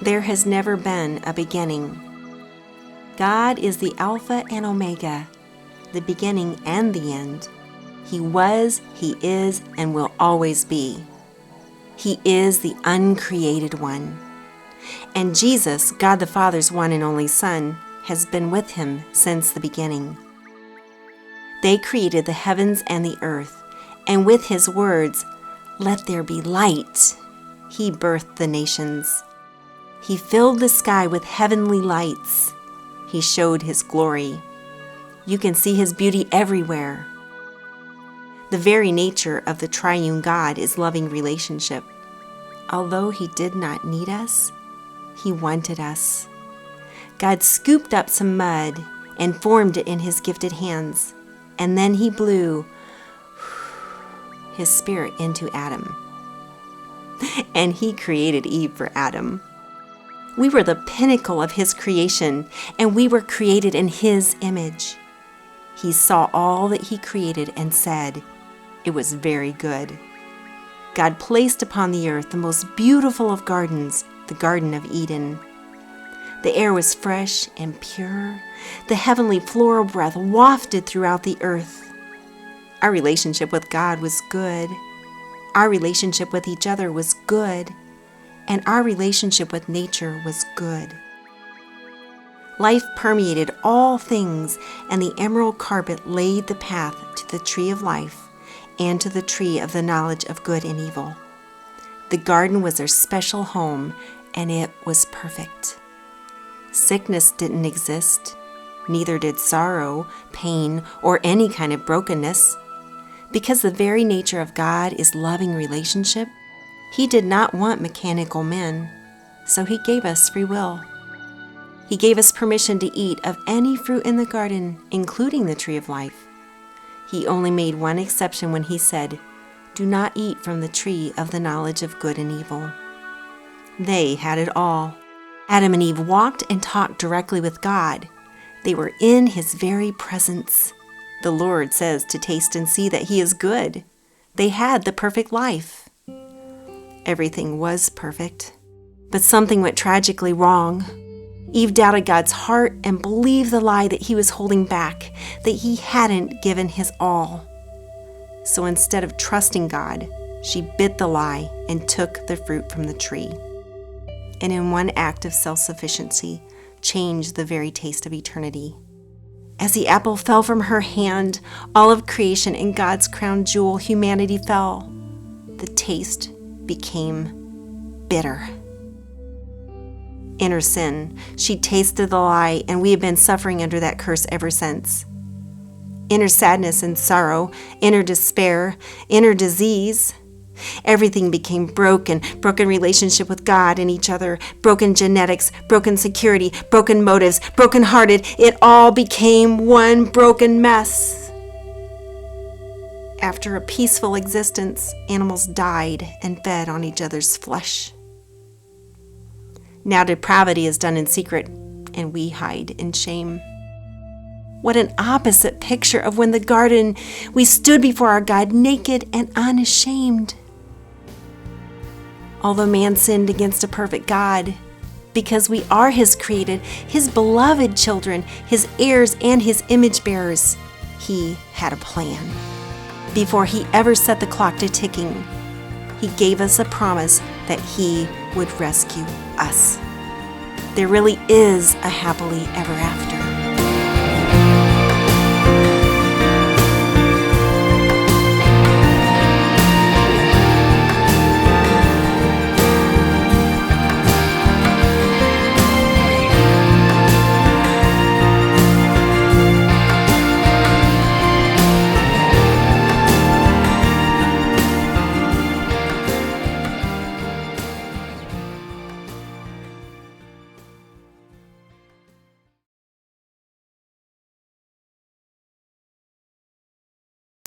There has never been a beginning. God is the Alpha and Omega, the beginning and the end. He was, He is, and will always be. He is the uncreated one. And Jesus, God the Father's one and only Son, has been with Him since the beginning. They created the heavens and the earth, and with His words, "Let there be light," He birthed the nations. He filled the sky with heavenly lights. He showed His glory. You can see His beauty everywhere. The very nature of the triune God is loving relationship. Although He did not need us, He wanted us. God scooped up some mud and formed it in His gifted hands, and then He blew His Spirit into Adam. And He created Eve for Adam. We were the pinnacle of His creation, and we were created in His image. He saw all that He created and said, "It was very good." God placed upon the earth the most beautiful of gardens, the Garden of Eden. The air was fresh and pure. The heavenly floral breath wafted throughout the earth. Our relationship with God was good. Our relationship with each other was good. And our relationship with nature was good. Life permeated all things, and the emerald carpet laid the path to the tree of life and to the tree of the knowledge of good and evil. The garden was their special home, and it was perfect. Sickness didn't exist, neither did sorrow, pain, or any kind of brokenness. Because the very nature of God is loving relationship, He did not want mechanical men, so He gave us free will. He gave us permission to eat of any fruit in the garden, including the tree of life. He only made one exception when He said, "Do not eat from the tree of the knowledge of good and evil." They had it all. Adam and Eve walked and talked directly with God. They were in His very presence. The Lord says to taste and see that He is good. They had the perfect life. Everything was perfect, but something went tragically wrong. Eve doubted God's heart and believed the lie that He was holding back, that He hadn't given His all. So instead of trusting God, she bit the lie and took the fruit from the tree. And in one act of self-sufficiency, changed the very taste of eternity. As the apple fell from her hand, all of creation and God's crown jewel, humanity, fell. The taste became bitter. In her sin, she tasted the lie, and we have been suffering under that curse ever since. In her sadness and sorrow, in her despair, in her disease, everything became broken relationship with God and each other, broken genetics, broken security, broken motives, broken-hearted. It all became one broken mess. After a peaceful existence, animals died and fed on each other's flesh. Now depravity is done in secret, and we hide in shame. What an opposite picture of when the garden we stood before our God naked and unashamed. Although man sinned against a perfect God, because we are His created, His beloved children, His heirs and His image bearers, He had a plan. Before He ever set the clock to ticking, He gave us a promise that He would rescue us. There really is a happily ever after.